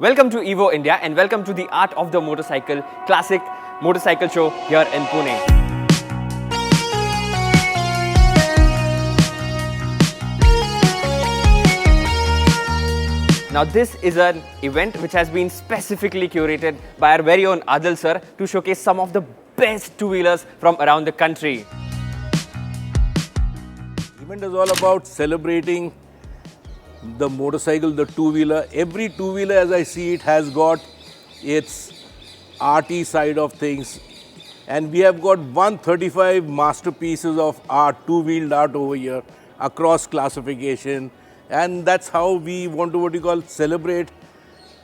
Welcome to Evo India and welcome to the Art of the Motorcycle Classic Motorcycle Show here in Pune. Now this is an event which has been specifically curated by our very own Adil sir to showcase some of the best two-wheelers from around the country. The event is all about celebrating the motorcycle, the two-wheeler. Every two-wheeler, as I see it, has got its arty side of things. And we have got 135 masterpieces of art, two-wheeled art over here, across classification. And that's how we want to, celebrate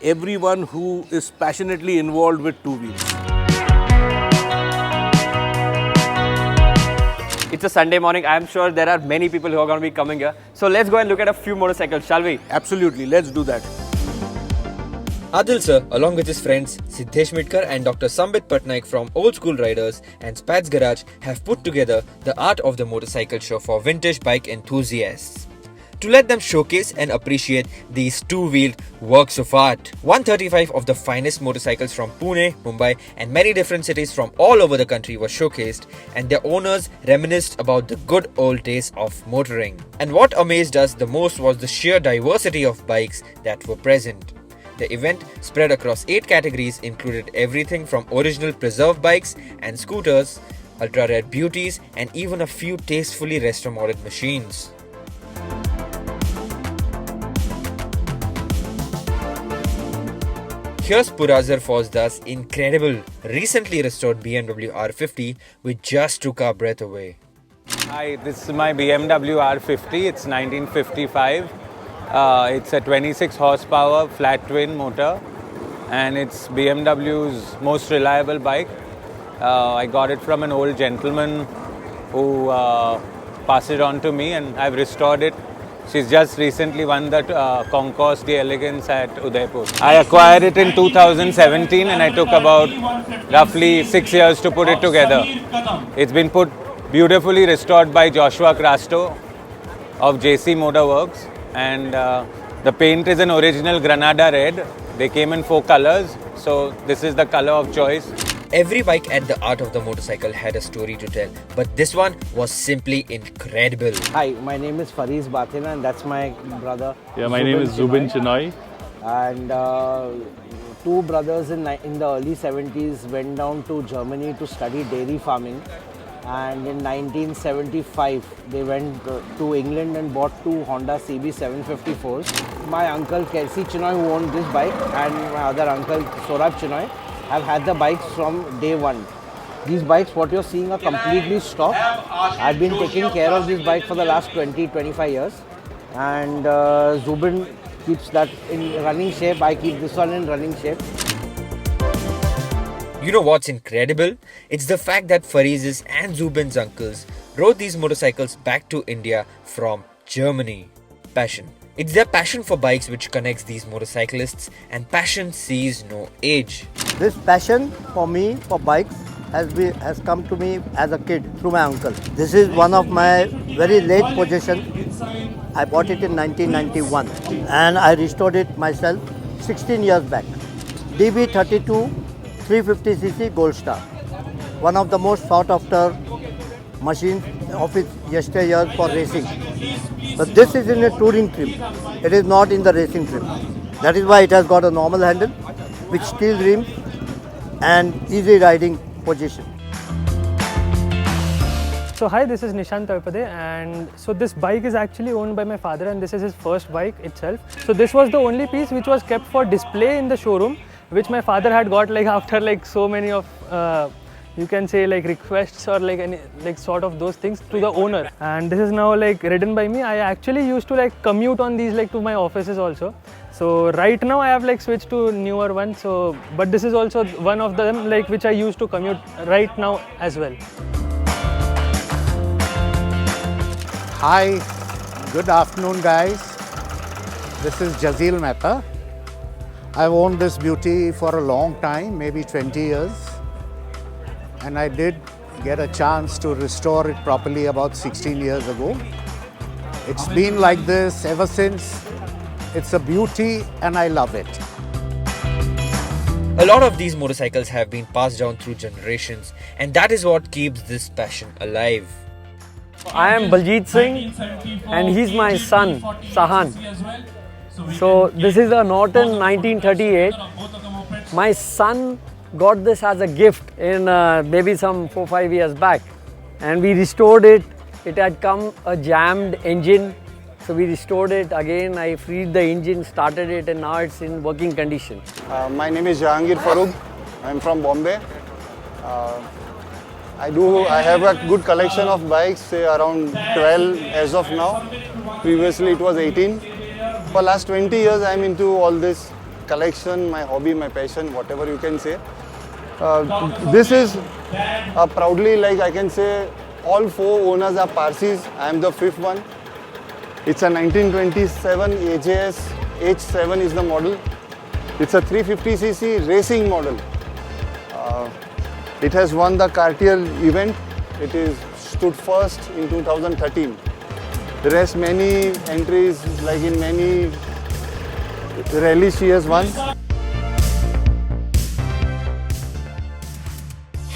everyone who is passionately involved with two-wheels. It's a Sunday morning. I'm sure there are many people who are going to be coming here. So let's go and look at a few motorcycles, shall we? Absolutely, let's do that. Adil sir, along with his friends Siddhesh Mitkar and Dr. Sambit Patnaik from Old School Riders and Spats Garage have put together the Art of the Motorcycle Show for vintage bike enthusiasts, to let them showcase and appreciate these two-wheeled works of art. 135 of the finest motorcycles from Pune, Mumbai and many different cities from all over the country were showcased, and their owners reminisced about the good old days of motoring. And what amazed us the most was the sheer diversity of bikes that were present. The event, spread across 8 categories, included everything from original preserved bikes and scooters, ultra-rare beauties and even a few tastefully resto-modded machines. Here's Purazar Fozda's incredible, recently restored BMW R50, which just took our breath away. Hi, this is my BMW R50. It's 1955. It's a 26 horsepower flat twin motor, and it's BMW's most reliable bike. I got it from an old gentleman who passed it on to me, and I've restored it. She's just recently won the Concours d'Elegance at Udaipur. I acquired it in 2017 and I took about roughly 6 years to put it together. It's been put beautifully restored by Joshua Crasto of JC Motor Works, and the paint is an original Granada red. They came in 4 colors, so this is the color of choice. Every bike at the Art of the Motorcycle had a story to tell, but this one was simply incredible. Hi, my name is Fariz Bathina and that's my brother. Yeah, my name is Zubin Chinoy. And 2 brothers in the early 70s went down to Germany to study dairy farming. And in 1975, they went to England and bought 2 Honda CB 754s. My uncle Kersi Chinoy, who owned this bike, and my other uncle Sorab Chinoy, have had the bikes from day one. These bikes, what you're seeing, are completely stock. I've been taking care of this bike for the last 20-25 years. And Zubin keeps that in running shape. I keep this one in running shape. You know what's incredible? It's the fact that Fariz's and Zubin's uncles rode these motorcycles back to India from Germany. Passion. It's their passion for bikes which connects these motorcyclists, and passion sees no age. This passion for me for bikes has come to me as a kid through my uncle. This is one of my very late possessions. I bought it in 1991 and I restored it myself 16 years back. DB32 350cc Gold Star. One of the most sought after machines of its yesteryears for racing. But this is in a touring trim. It is not in the racing trim. That is why it has got a normal handle with steel rims and easy riding position. So hi, this is Nishant Tarpade, and so this bike is actually owned by my father, and this is his first bike itself. So this was the only piece which was kept for display in the showroom, which my father had got after so many of you can say requests or any sort of those things to the owner. And this is now ridden by me. I actually used to commute on these to my offices also. So right now I have switched to newer ones. So but this is also one of them which I used to commute right now as well. Hi, good afternoon guys. This is Jazil Mehta. I've owned this beauty for a long time, maybe 20 years. And I did get a chance to restore it properly about 16 years ago. It's been like this ever since. It's a beauty and I love it. A lot of these motorcycles have been passed down through generations, and that is what keeps this passion alive. I am Baljit Singh and he's my son, Sahan. So this is a Norton 1938. My son got this as a gift in maybe some 4-5 years back, and we restored it. It had come a jammed engine, so we restored it again. I freed the engine, started it, and now it's in working condition. My name is Jahangir Farooq. I'm from Bombay. I have a good collection of bikes, say around 12 as of now. Previously it was 18. For last 20 years I'm into all this collection, my hobby, my passion, whatever you can say. This is proudly, like I can say, all 4 owners are Parsis. I am the 5th one. It's a 1927 AJS H7 is the model. It's a 350cc racing model. It has won the Cartier event. It is stood first in 2013. The rest many entries, like in many rallies she has won.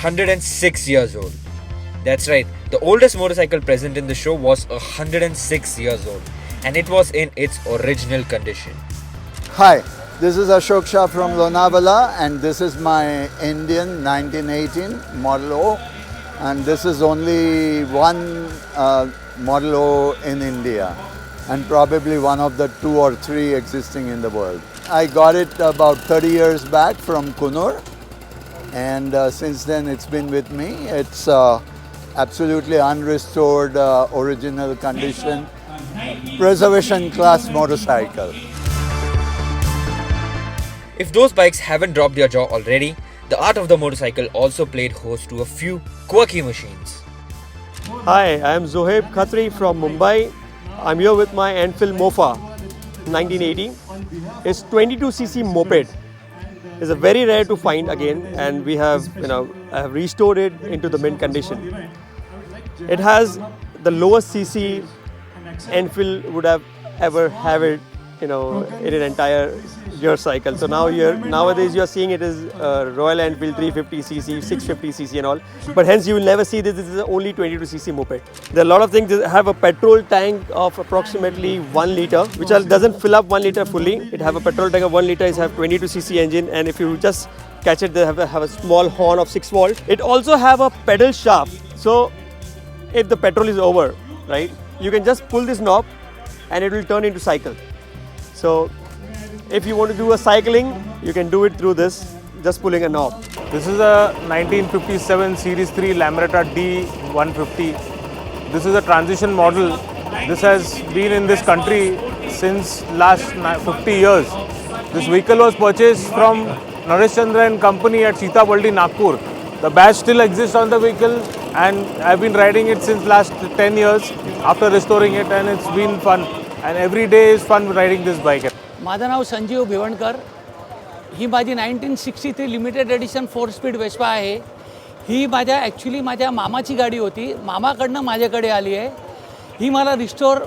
106 years old. That's right, the oldest motorcycle present in the show was 106 years old, and it was in its original condition. Hi, this is Ashok Shah from Lonavala, and this is my Indian 1918 Model O, and this is only one Model O in India, and probably one of the 2 or 3 existing in the world. I got it about 30 years back from Kunur, and since then it's been with me. It's absolutely unrestored, original condition, preservation class motorcycle. If those bikes haven't dropped their jaw already, the art of the motorcycle also played host to a few quirky machines. Hi, I am Zohaib Khatri from Mumbai. I'm here with my Enfield Mofa 1980. It's 22cc moped. It's a very rare to find again, and we have, I have restored it into the mint condition. It has the lowest cc Enfield would have ever have it, in an entire gear cycle. So nowadays you are seeing it is Royal Enfield 350cc, 650cc and all. But hence you will never see this. This is only 22cc moped. There are a lot of things that have a petrol tank of approximately 1 liter, which doesn't fill up 1 liter fully. It have a petrol tank of 1 liter. It have 22cc engine, and if you just catch it, they have a small horn of 6 volt. It also have a pedal shaft. So if the petrol is over, right, you can just pull this knob and it will turn into cycle. So if you want to do a cycling, you can do it through this, just pulling a knob. This is a 1957 Series 3 Lambretta D150. This is a transition model. This has been in this country since last 50 years. This vehicle was purchased from Naresh Chandra and Company at Sitabaldi, Nagpur. The badge still exists on the vehicle, and I've been riding it since last 10 years after restoring it, and it's been fun. And every day is fun riding this bike. माझं नाव संजीव भिवणकर. ही माझी 1963 limited edition 4 speed Vespa आहे. ही actually माझ्या मामाची गाडी होती. मामाकडनं माझ्याकडे आली आहे. ही मला रिस्टोर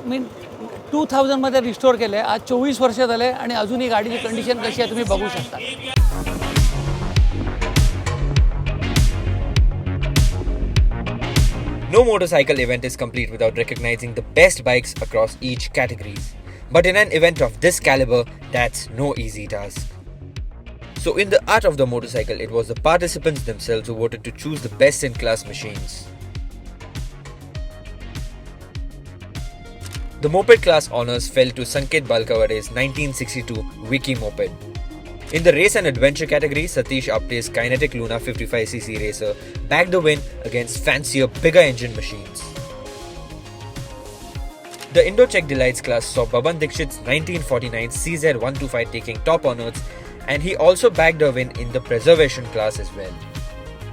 2000मध्ये रिस्टोर केलं आहे. आज 24 वर्ष झाले आणि अजून ही गाडीची कंडिशन कशी आहे तुम्ही बघू शकता. No motorcycle event is complete without recognizing the best bikes across each category. But in an event of this caliber, that's no easy task. So in the art of the motorcycle, it was the participants themselves who voted to choose the best in class machines. The moped class honours fell to Sanket Balkavade's 1962 Wiki Moped. In the race and adventure category, Satish Apte's Kinetic Luna 55cc racer bagged the win against fancier, bigger engine machines. The Indo-Czech Delights class saw Baban Dixit's 1949 CZ125 taking top honours, and he also bagged a win in the preservation class as well.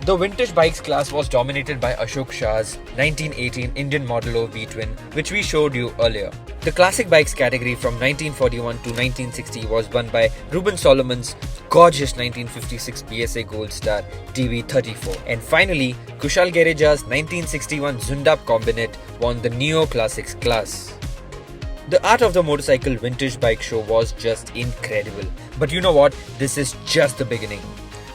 The vintage bikes class was dominated by Ashok Shah's 1918 Indian Model O V-twin, which we showed you earlier. The classic bikes category from 1941 to 1960 was won by Ruben Solomon's gorgeous 1956 PSA Gold Star DB34. And finally, Kushal Gereja's 1961 Zundap Combinate won the Neo Classics class. The Art of the Motorcycle Vintage Bike Show was just incredible. But you know what? This is just the beginning.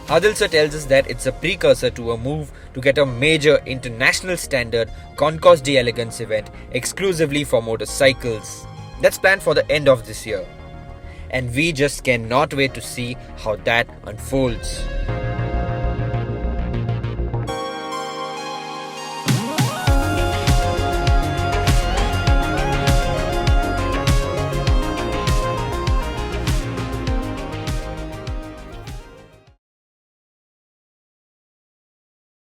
Adil sir tells us that it's a precursor to a move to get a major international standard Concours d'Elegance event exclusively for motorcycles. That's planned for the end of this year. And we just cannot wait to see how that unfolds.